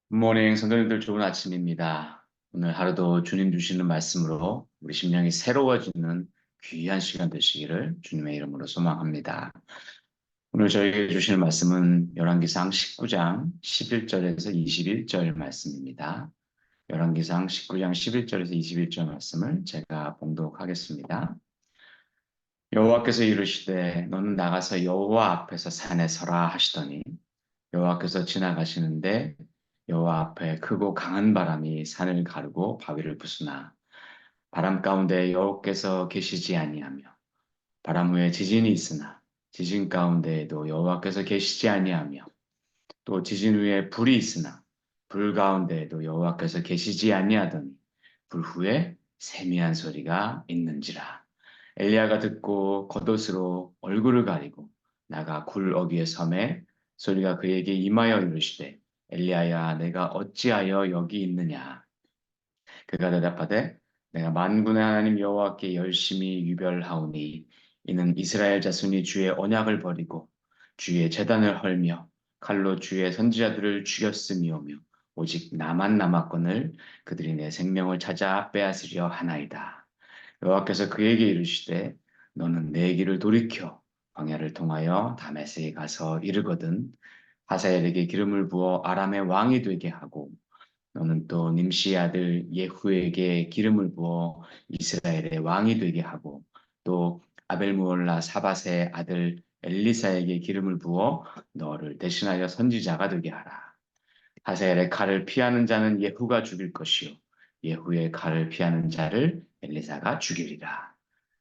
굿모닝 성도님들 좋은 아침입니다. 오늘 하루도 주님 주시는 말씀으로 우리 심령이 새로워지는 귀한 시간 되시기를 주님의 이름으로 소망합니다. 오늘 저에게 주시는 말씀은 열왕기상 19장 11절에서 21절 말씀입니다. 열왕기상 19장 11절에서 21절 말씀을 제가 봉독하겠습니다. 여호와께서 이르시되 너는 나가서 여호와 앞에서 산에 서라 하시더니 여호와께서 지나가시는데 여호와 앞에 크고 강한 바람이 산을 가르고 바위를 부수나 바람 가운데 여호와께서 계시지 아니하며 바람 후에 지진이 있으나 지진 가운데에도 여호와께서 계시지 아니하며 또 지진 후에 불이 있으나 불 가운데에도 여호와께서 계시지 아니하더니 불 후에 세미한 소리가 있는지라. 엘리야가 듣고 겉옷으로 얼굴을 가리고 나가 굴 어귀에 섬에 소리가 그에게 임하여 이르시되 엘리야야 내가 어찌하여 여기 있느냐. 그가 대답하되 내가 만군의 하나님 여호와께 열심히 유별하오니 이는 이스라엘 자손이 주의 언약을 버리고 주의 제단을 헐며 칼로 주의 선지자들을 죽였음이오며 오직 나만 남았거늘 그들이 내 생명을 찾아 빼앗으려 하나이다. 여호와께서 그에게 이르시되 너는 내 길을 돌이켜 광야를 통하여 다메섹에 가서 이르거든 하사엘에게 기름을 부어 아람의 왕이 되게 하고 너는 또 님시의 아들 예후에게 기름을 부어 이스라엘의 왕이 되게 하고 또 아벨무올라 사밧의 아들 엘리사에게 기름을 부어 너를 대신하여 선지자가 되게 하라. 하사엘의 칼을 피하는 자는 예후가 죽일 것이요 예후의 칼을 피하는 자를 엘리사가 죽이리라.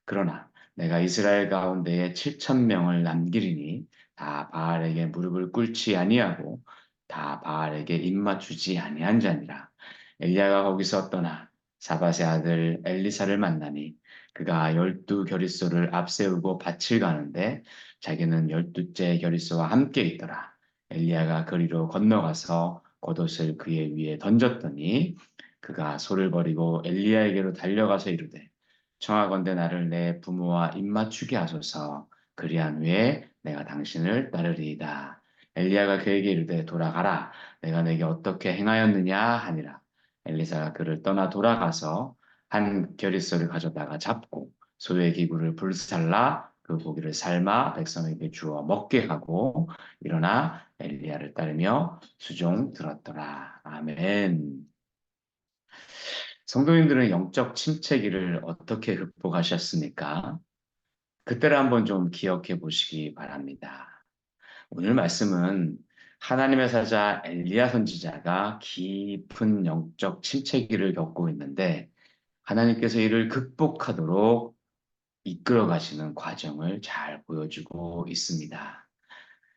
그러나 내가 이스라엘 가운데에 7천 명을 남기리니 다 바알에게 무릎을 꿇지 아니하고 다 바알에게 입맞추지 아니한 자니라. 엘리야가 거기서 떠나 사밧의 아들 엘리사를 만나니 그가 12 겨릿소를 앞세우고 밭을 가는데 자기는 12째 겨릿소와 함께 있더라. 엘리야가 거리로 건너가서 겉옷을 그의 위에 던졌더니 그가 소를 버리고 엘리야에게로 달려가서 이르되 청하건대 나를 내 부모와 입맞추게 하소서. 그리한 후에 내가 당신을 따르리이다. 엘리야가 그에게 이르되 돌아가라. 내가 내게 어떻게 행하였느냐 하니라. 엘리사가 그를 떠나 돌아가서 한 겨릿소를 가져다가 잡고 소의 기구를 불살라 그 고기를 삶아 백성에게 주어 먹게 하고 일어나 엘리야를 따르며 수종 들었더라. 아멘. 성도님들은 영적 침체기를 어떻게 극복하셨습니까? 그때를 한번 좀 기억해 보시기 바랍니다. 오늘 말씀은 하나님의 사자 엘리야 선지자가 깊은 영적 침체기를 겪고 있는데 하나님께서 이를 극복하도록 이끌어 가시는 과정을 잘 보여주고 있습니다.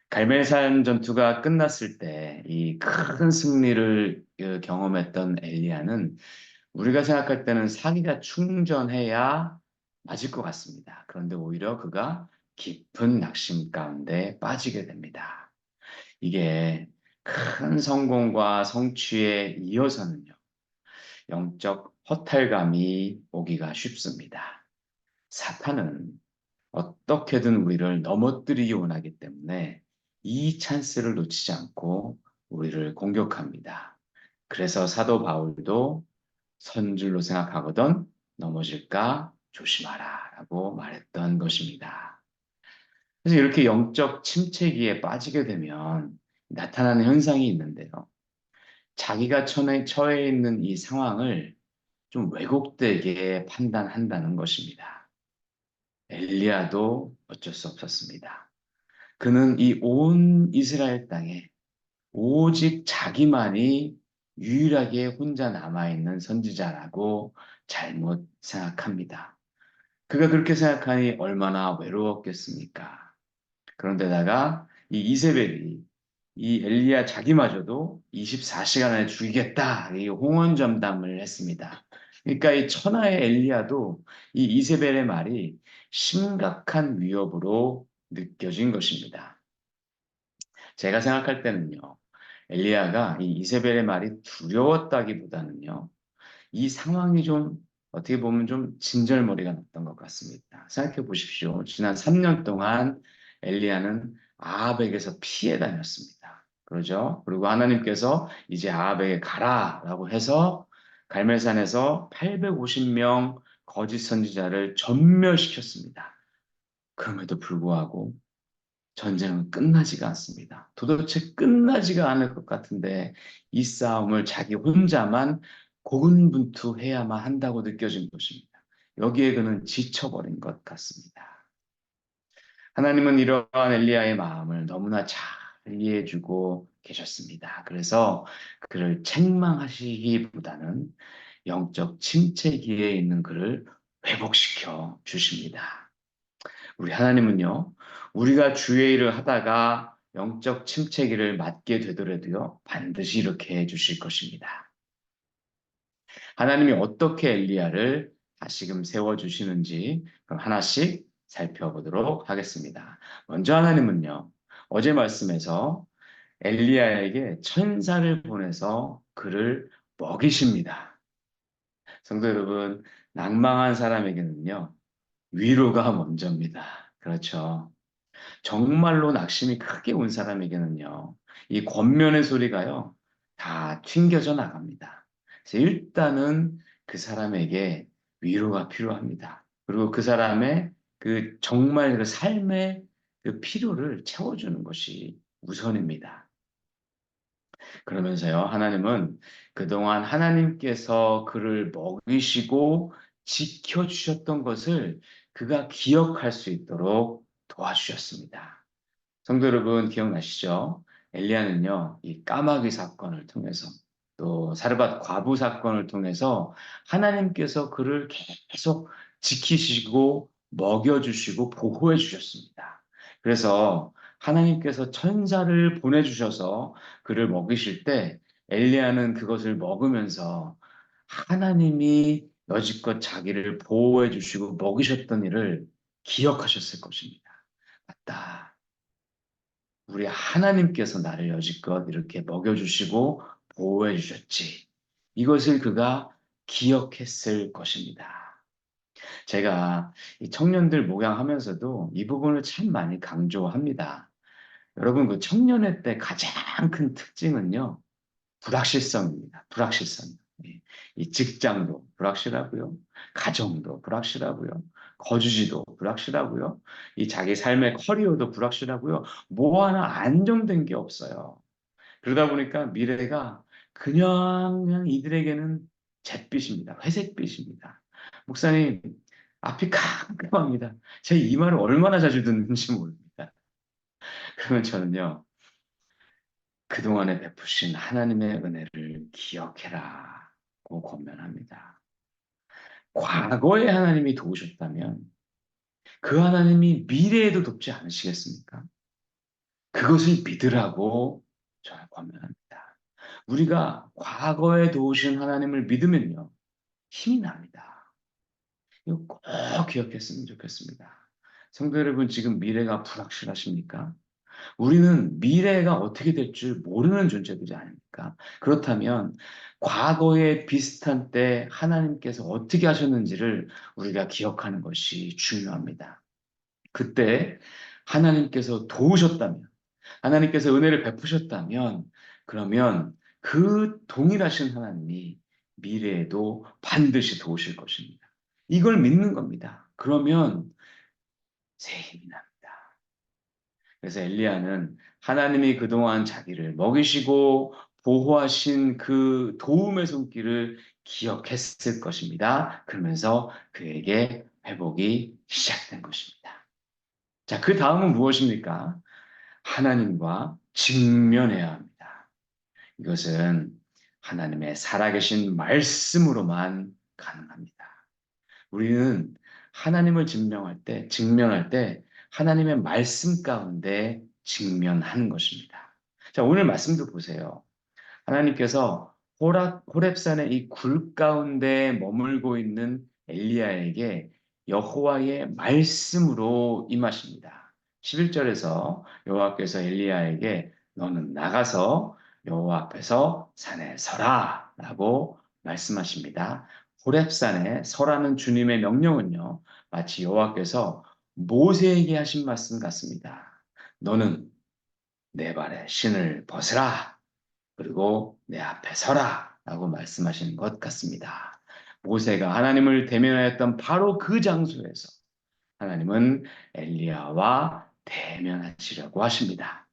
갈멜산 전투가 끝났을 때 이 큰 승리를 경험했던 엘리야는 우리가 생각할 때는 사기가 충전해야 맞을 것 같습니다. 그런데 오히려 그가 깊은 낙심 가운데 빠지게 됩니다. 이게 큰 성공과 성취에 이어서는요, 영적 허탈감이 오기가 쉽습니다. 사탄은 어떻게든 우리를 넘어뜨리기 원하기 때문에 이 찬스를 놓치지 않고 우리를 공격합니다. 그래서 사도 바울도 선줄로 생각하거든 넘어질까 조심하라 라고 말했던 것입니다. 그래서 이렇게 영적 침체기에 빠지게 되면 나타나는 현상이 있는데요. 자기가 처해 있는 이 상황을 좀 왜곡되게 판단한다는 것입니다. 엘리야도 어쩔 수 없었습니다. 그는 이 온 이스라엘 땅에 오직 자기만이 유일하게 혼자 남아있는 선지자라고 잘못 생각합니다. 그가 그렇게 생각하니 얼마나 외로웠겠습니까? 그런데다가 이 이세벨이 이 엘리야 자기마저도 24시간 안에 죽이겠다 이 홍언점담을 했습니다. 그러니까 이 천하의 엘리야도 이 이세벨의 말이 심각한 위협으로 느껴진 것입니다. 제가 생각할 때는요, 엘리야가 이 이세벨의 말이 두려웠다기보다는요, 이 상황이 좀 어떻게 보면 좀 진절머리가 났던 것 같습니다. 생각해 보십시오. 지난 3년 동안 엘리야는 아합에게서 피해 다녔습니다. 그러죠. 그리고 하나님께서 이제 아합에게 가라라고 해서 갈멜산에서 850명 거짓 선지자를 전멸시켰습니다. 그럼에도 불구하고 전쟁은 끝나지가 않습니다. 도대체 끝나지가 않을 것 같은데 이 싸움을 자기 혼자만 고군분투해야만 한다고 느껴진 것입니다. 여기에 그는 지쳐버린 것 같습니다. 하나님은 이러한 엘리야의 마음을 너무나 잘 이해해주고 계셨습니다. 그래서 그를 책망하시기보다는 영적 침체기에 있는 그를 회복시켜 주십니다. 우리 하나님은요, 우리가 주의 일을 하다가 영적 침체기를 맞게 되더라도요, 반드시 이렇게 해 주실 것입니다. 하나님이 어떻게 엘리야를 다시금 세워주시는지 그럼 하나씩 살펴보도록 하겠습니다. 먼저 하나님은요, 어제 말씀에서 엘리야에게 천사를 보내서 그를 먹이십니다. 성도 여러분, 낭망한 사람에게는요, 위로가 먼저입니다. 그렇죠. 정말로 낙심이 크게 온 사람에게는요, 이 권면의 소리가요, 다 튕겨져 나갑니다. 그래서 일단은 그 사람에게 위로가 필요합니다. 그리고 그 사람의 그 정말 그 삶의 그 필요를 채워주는 것이 우선입니다. 그러면서요, 하나님은 그동안 하나님께서 그를 먹이시고 지켜주셨던 것을 그가 기억할 수 있도록 도와주셨습니다. 성도 여러분 기억나시죠? 엘리야는요, 이 까마귀 사건을 통해서 또 사르밧 과부 사건을 통해서 하나님께서 그를 계속 지키시고 먹여주시고 보호해 주셨습니다. 그래서 하나님께서 천사를 보내주셔서 그를 먹이실 때 엘리야는 그것을 먹으면서 하나님이 여지껏 자기를 보호해 주시고 먹이셨던 일을 기억하셨을 것입니다. 맞다. 우리 하나님께서 나를 여지껏 이렇게 먹여주시고 보호해 주셨지. 이것을 그가 기억했을 것입니다. 제가 이 청년들 목양하면서도 이 부분을 참 많이 강조합니다. 여러분, 그 청년회 때 가장 큰 특징은요, 불확실성입니다. 불확실성. 예. 이 직장도 불확실하고요. 가정도 불확실하고요. 거주지도 불확실하고요. 이 자기 삶의 커리어도 불확실하고요. 뭐 하나 안정된 게 없어요. 그러다 보니까 미래가 그냥 이들에게는 잿빛입니다. 회색빛입니다. 목사님, 앞이 깜깜합니다. 제 이 말을 얼마나 자주 듣는지 모릅니다. 그러면 저는요, 그동안에 베푸신 하나님의 은혜를 기억해라고 권면합니다. 과거에 하나님이 도우셨다면 그 하나님이 미래에도 돕지 않으시겠습니까? 그것을 믿으라고 저는 권면합니다. 우리가 과거에 도우신 하나님을 믿으면요, 힘이 납니다. 이거 꼭 기억했으면 좋겠습니다. 성도 여러분, 지금 미래가 불확실하십니까? 우리는 미래가 어떻게 될 줄 모르는 존재들이 아닙니까? 그렇다면 과거에 비슷한 때 하나님께서 어떻게 하셨는지를 우리가 기억하는 것이 중요합니다. 그때 하나님께서 도우셨다면, 하나님께서 은혜를 베푸셨다면, 그러면 그 동일하신 하나님이 미래에도 반드시 도우실 것입니다. 이걸 믿는 겁니다. 그러면 새 힘이 납니다. 그래서 엘리야는 하나님이 그동안 자기를 먹이시고 보호하신 그 도움의 손길을 기억했을 것입니다. 그러면서 그에게 회복이 시작된 것입니다. 자, 그 다음은 무엇입니까? 하나님과 직면해야 합니다. 이것은 하나님의 살아계신 말씀으로만 가능합니다. 우리는 하나님을 직면할 때 하나님의 말씀 가운데 직면하는 것입니다. 자, 오늘 말씀도 보세요. 하나님께서 호렙산의 이 굴 가운데 머물고 있는 엘리야에게 여호와의 말씀으로 임하십니다. 11절에서 여호와께서 엘리야에게 너는 나가서 여호와 앞에서 산에 서라 라고 말씀하십니다. 호렙산에 서라는 주님의 명령은요, 마치 여호와께서 모세에게 하신 말씀 같습니다. 너는 내 발에 신을 벗으라. 그리고 내 앞에 서라. 라고 말씀하시는 것 같습니다. 모세가 하나님을 대면하였던 바로 그 장소에서 하나님은 엘리야와 대면하시려고 하십니다.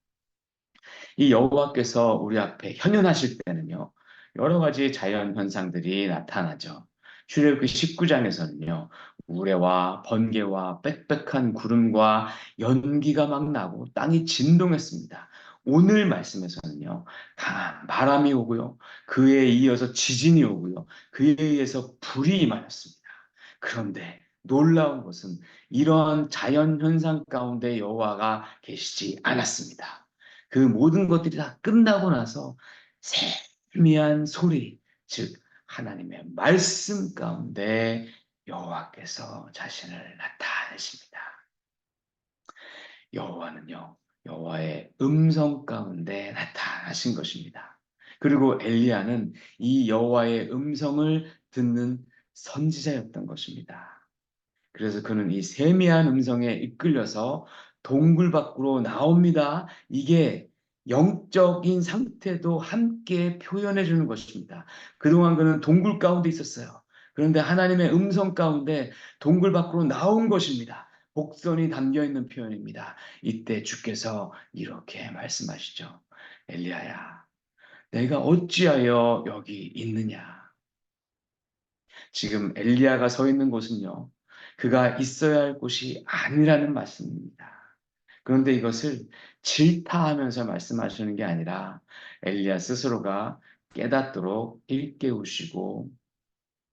이 여호와께서 우리 앞에 현현하실 때는요, 여러 가지 자연 현상들이 나타나죠. 출애굽기 19장에서는요, 우레와 번개와 빽빽한 구름과 연기가 막 나고 땅이 진동했습니다. 오늘 말씀에서는요, 강한 바람이 오고요, 그에 이어서 지진이 오고요, 그에 의해서 불이 임하였습니다. 그런데 놀라운 것은 이러한 자연 현상 가운데 여호와가 계시지 않았습니다. 그 모든 것들이 다 끝나고 나서 세미한 소리, 즉 하나님의 말씀 가운데 여호와께서 자신을 나타내십니다. 여호와는요, 여호와의 음성 가운데 나타나신 것입니다. 그리고 엘리야는 이 여호와의 음성을 듣는 선지자였던 것입니다. 그래서 그는 이 세미한 음성에 이끌려서 동굴 밖으로 나옵니다. 이게 영적인 상태도 함께 표현해 주는 것입니다. 그동안 그는 동굴 가운데 있었어요. 그런데 하나님의 음성 가운데 동굴 밖으로 나온 것입니다. 복선이 담겨 있는 표현입니다. 이때 주께서 이렇게 말씀하시죠. 엘리야야, 내가 어찌하여 여기 있느냐? 지금 엘리야가 서 있는 곳은요, 그가 있어야 할 곳이 아니라는 말씀입니다. 그런데 이것을 질타하면서 말씀하시는 게 아니라 엘리야 스스로가 깨닫도록 일깨우시고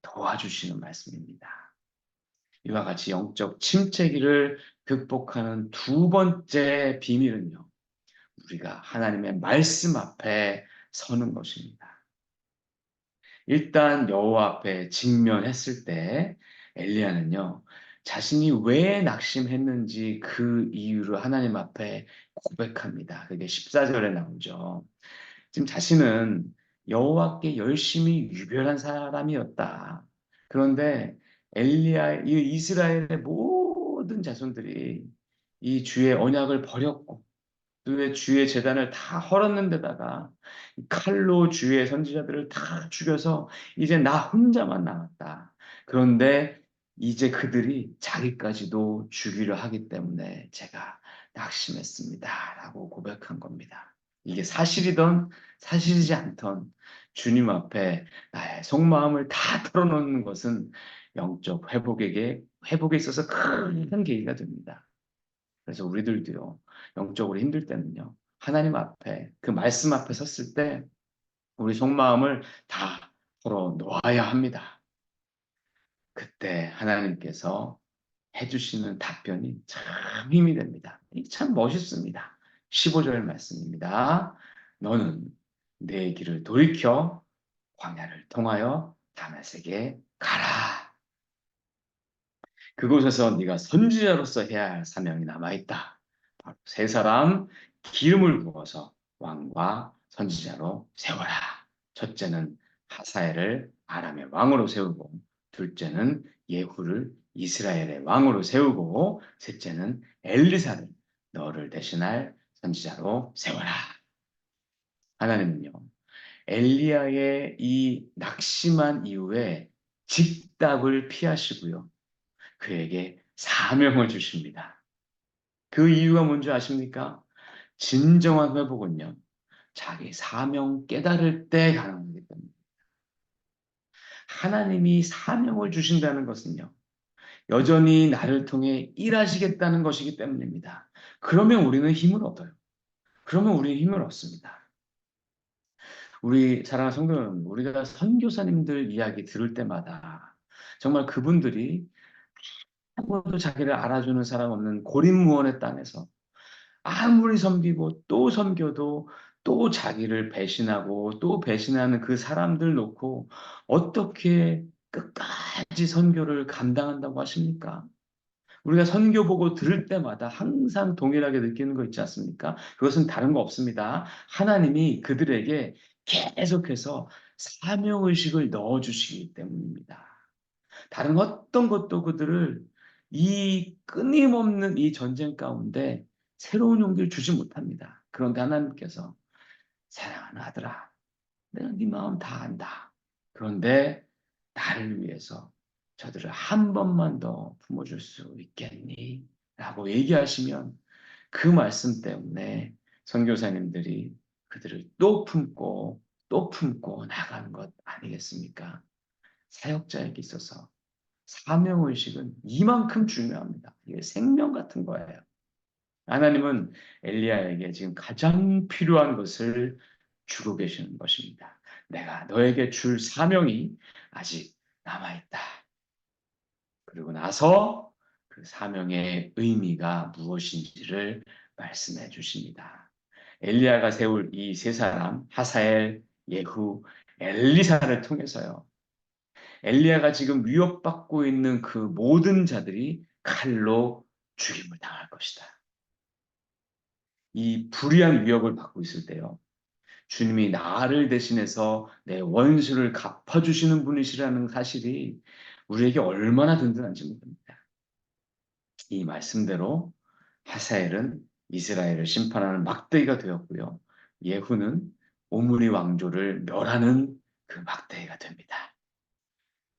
도와주시는 말씀입니다. 이와 같이 영적 침체기를 극복하는 두 번째 비밀은요, 우리가 하나님의 말씀 앞에 서는 것입니다. 일단 여호와 앞에 직면했을 때 엘리야는요, 자신이 왜 낙심했는지 그 이유를 하나님 앞에 고백합니다. 그게 14절에 나오죠. 지금 자신은 여호와께 열심히 유별한 사람이었다. 그런데 엘리야, 이 이스라엘의 모든 자손들이 이 주의 언약을 버렸고 그 주의 재단을 다 헐었는 데다가 칼로 주의 선지자들을 다 죽여서 이제 나 혼자만 남았다. 그런데 이제 그들이 자기까지도 죽이려 하기 때문에 제가 낙심했습니다. 라고 고백한 겁니다. 이게 사실이던 사실이지 않던 주님 앞에 나의 속마음을 다 털어놓는 것은 영적 회복에 있어서 큰 계기가 됩니다. 그래서 우리들도요, 영적으로 힘들 때는요, 하나님 앞에, 그 말씀 앞에 섰을 때, 우리 속마음을 다 털어 놓아야 합니다. 그때 하나님께서 해주시는 답변이 참 힘이 됩니다. 참 멋있습니다. 15절 말씀입니다. 너는 내 길을 돌이켜 광야를 통하여 다메섹에 가라. 그곳에서 네가 선지자로서 해야 할 사명이 남아있다. 바로 세 사람 기름을 부어서 왕과 선지자로 세워라. 첫째는 하사엘을 아람의 왕으로 세우고, 둘째는 예후를 이스라엘의 왕으로 세우고, 셋째는 엘리사를 너를 대신할 선지자로 세워라. 하나님은요, 엘리야의 이 낙심한 이후에 직답을 피하시고요, 그에게 사명을 주십니다. 그 이유가 뭔지 아십니까? 진정한 회복은요, 자기 사명 깨달을 때 가능하기 때문에. 하나님이 사명을 주신다는 것은요, 여전히 나를 통해 일하시겠다는 것이기 때문입니다. 그러면 우리는 힘을 얻어요. 그러면 우리는 힘을 얻습니다. 우리 사랑하는 성도 여러분, 우리가 선교사님들 이야기 들을 때마다 정말 그분들이 아무도 자기를 알아주는 사람 없는 고립무원의 땅에서 아무리 섬기고 또 섬겨도 또 자기를 배신하고 또 배신하는 그 사람들 놓고 어떻게 끝까지 선교를 감당한다고 하십니까? 우리가 선교 보고 들을 때마다 항상 동일하게 느끼는 거 있지 않습니까? 그것은 다른 거 없습니다. 하나님이 그들에게 계속해서 사명의식을 넣어주시기 때문입니다. 다른 어떤 것도 그들을 이 끊임없는 이 전쟁 가운데 새로운 용기를 주지 못합니다. 그런데 하나님께서 사랑하는 아들아, 내가 네 마음 다 안다. 그런데 나를 위해서 저들을 한 번만 더 품어줄 수 있겠니? 라고 얘기하시면 그 말씀 때문에 선교사님들이 그들을 또 품고 나가는 것 아니겠습니까? 사역자에게 있어서 사명의식은 이만큼 중요합니다. 이게 생명 같은 거예요. 하나님은 엘리야에게 지금 가장 필요한 것을 주고 계시는 것입니다. 내가 너에게 줄 사명이 아직 남아있다. 그리고 나서 그 사명의 의미가 무엇인지를 말씀해 주십니다. 엘리야가 세울 이 세 사람, 하사엘, 예후, 엘리사를 통해서요. 엘리야가 지금 위협받고 있는 그 모든 자들이 칼로 죽임을 당할 것이다. 이 불의한 위협을 받고 있을 때요. 주님이 나를 대신해서 내 원수를 갚아주시는 분이시라는 사실이 우리에게 얼마나 든든한지 모릅니다. 이 말씀대로 하사엘은 이스라엘을 심판하는 막대기가 되었고요. 예후는 오므리 왕조를 멸하는 그 막대기가 됩니다.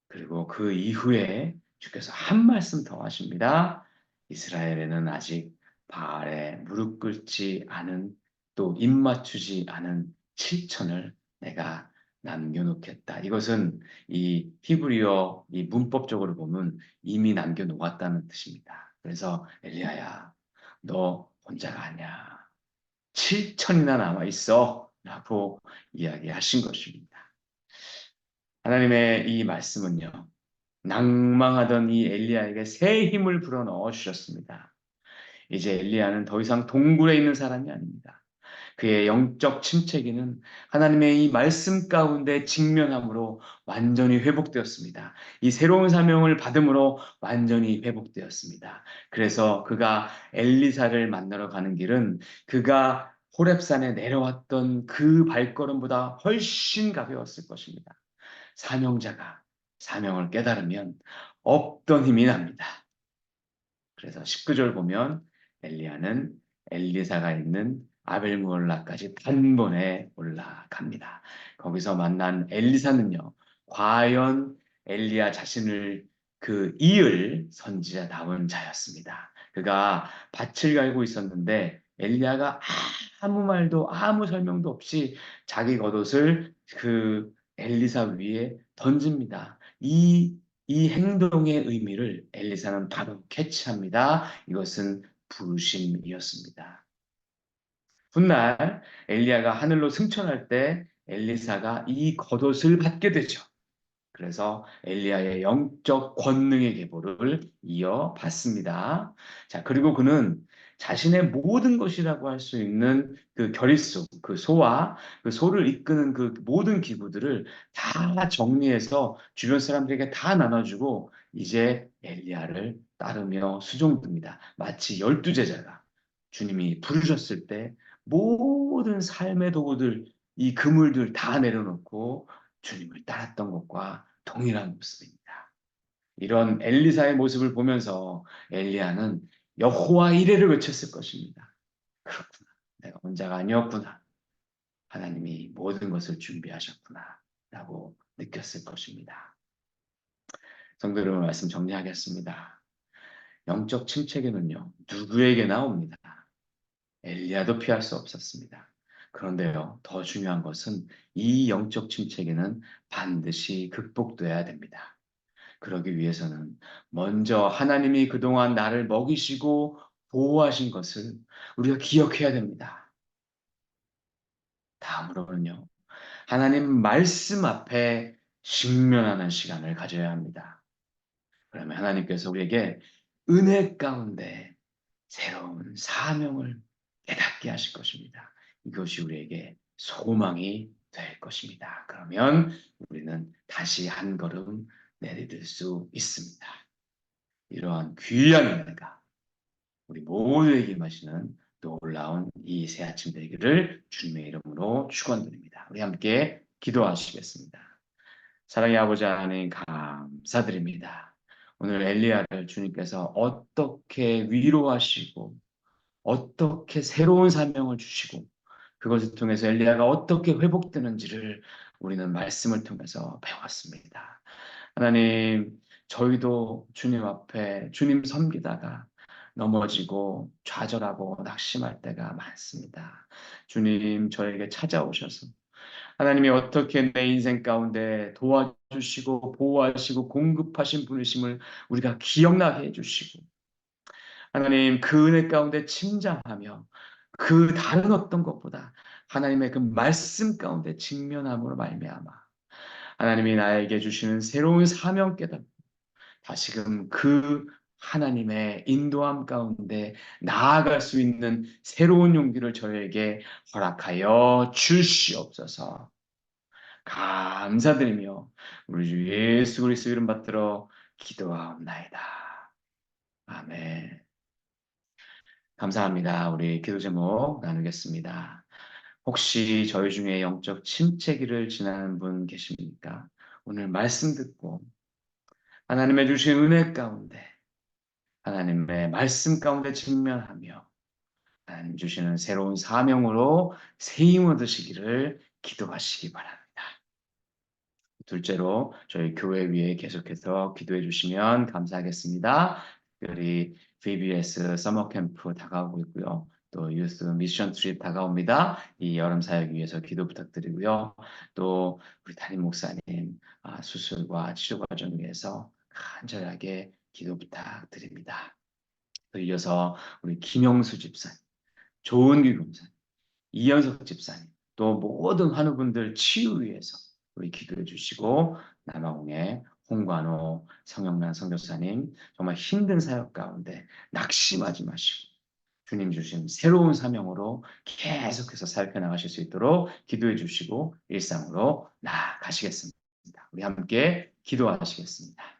그리고 그 이후에 주께서 한 말씀 더 하십니다. 이스라엘에는 아직 바알에 무릎 꿇지 않은 또 입맞추지 않은 7천을 내가 남겨놓겠다. 이것은 이 히브리어 이 문법적으로 보면 이미 남겨놓았다는 뜻입니다. 그래서 엘리야야, 너 혼자가 아니야. 7천이나 남아 있어. 라고 이야기하신 것입니다. 하나님의 이 말씀은요. 낭망하던 이 엘리야에게 새 힘을 불어넣어 주셨습니다. 이제 엘리야는 더 이상 동굴에 있는 사람이 아닙니다. 그의 영적 침체기는 하나님의 이 말씀 가운데 직면함으로 완전히 회복되었습니다. 이 새로운 사명을 받음으로 완전히 회복되었습니다. 그래서 그가 엘리사를 만나러 가는 길은 그가 호렙산에 내려왔던 그 발걸음보다 훨씬 가벼웠을 것입니다. 사명자가 사명을 깨달으면 없던 힘이 납니다. 그래서 19절 보면 엘리야는 엘리사가 있는 아벨무올라까지 단번에 올라갑니다. 거기서 만난 엘리사는요, 과연 엘리야 자신을 그 이을 선지자다운 자였습니다. 그가 밭을 갈고 있었는데 엘리야가 아무 말도 아무 설명도 없이 자기 겉옷을 그 엘리사 위에 던집니다. 이 행동의 의미를 엘리사는 바로 캐치합니다. 이것은 부르심이었습니다. 훗날 엘리야가 하늘로 승천할 때 엘리사가 이 겉옷을 받게 되죠. 그래서 엘리야의 영적 권능의 계보를 이어받습니다. 자, 그리고 그는 자신의 모든 것이라고 할 수 있는 그 결의소, 그 소와 그 소를 이끄는 그 모든 기구들을 다 정리해서 주변 사람들에게 다 나눠주고 이제 엘리야를 따르며 수종듭니다. 마치 12제자가 주님이 부르셨을 때 모든 삶의 도구들, 이 그물들 다 내려놓고 주님을 따랐던 것과 동일한 모습입니다. 이런 엘리사의 모습을 보면서 엘리야는 여호와 이레를 외쳤을 것입니다. 그렇구나. 내가 혼자가 아니었구나. 하나님이 모든 것을 준비하셨구나. 라고 느꼈을 것입니다. 성도 여러분 말씀 정리하겠습니다. 영적 침체기는요. 누구에게나 옵니다. 엘리야도 피할 수 없었습니다. 그런데요, 더 중요한 것은 이 영적 침체기는 반드시 극복돼야 됩니다. 그러기 위해서는 먼저 하나님이 그동안 나를 먹이시고 보호하신 것을 우리가 기억해야 됩니다. 다음으로는요, 하나님 말씀 앞에 직면하는 시간을 가져야 합니다. 그러면 하나님께서 우리에게 은혜 가운데 새로운 사명을 깨닫게 하실 것입니다. 이것이 우리에게 소망이 될 것입니다. 그러면 우리는 다시 한 걸음 내디딜 수 있습니다. 이러한 귀한 은혜가 우리 모두에게 임하시는 놀라운 이 새 아침 되기를 주님의 이름으로 축원드립니다. 우리 함께 기도하시겠습니다. 사랑의 아버지 하나님 감사드립니다. 오늘 엘리야를 주님께서 어떻게 위로하시고 어떻게 새로운 사명을 주시고 그것을 통해서 엘리야가 어떻게 회복되는지를 우리는 말씀을 통해서 배웠습니다. 하나님, 저희도 주님 앞에 주님 섬기다가 넘어지고 좌절하고 낙심할 때가 많습니다. 주님, 저에게 찾아오셔서 하나님이 어떻게 내 인생 가운데 도와주시고 보호하시고 공급하신 분이심을 우리가 기억나게 해주시고 하나님 그 은혜 가운데 침잠하며 그 다른 어떤 것보다 하나님의 그 말씀 가운데 직면함으로 말미암아 하나님이 나에게 주시는 새로운 사명 깨닫고 다시금 그 하나님의 인도함 가운데 나아갈 수 있는 새로운 용기를 저에게 허락하여 주시옵소서. 감사드리며 우리 주 예수 그리스도 이름 받들어 기도하옵나이다. 아멘. 감사합니다. 우리 기도 제목 나누겠습니다. 혹시 저희 중에 영적 침체기를 지나는 분 계십니까? 오늘 말씀 듣고 하나님의 주신 은혜 가운데 하나님의 말씀 가운데 직면하며 하나님 주시는 새로운 사명으로 새 힘을 얻으시기를 기도하시기 바랍니다. 둘째로 저희 교회 위에 계속해서 기도해 주시면 감사하겠습니다. 특별히 VBS 서머 캠프 다가오고 있고요. 또 유스 미션 트립 다가옵니다. 이 여름 사역 위해서 기도 부탁드리고요. 또 우리 담임 목사님 수술과 치료 과정 위해서 간절하게 기도 부탁드립니다. 또 이어서 우리 김영수 집사님, 조은규 검사님, 이현석 집사님, 또 모든 환우분들 치유 위해서 우리 기도해 주시고 남아공의 홍관호 성영란 선교사님 정말 힘든 사역 가운데 낙심하지 마시고 주님 주신 새로운 사명으로 계속해서 살펴 나가실 수 있도록 기도해 주시고 일상으로 나아가시겠습니다. 우리 함께 기도하시겠습니다.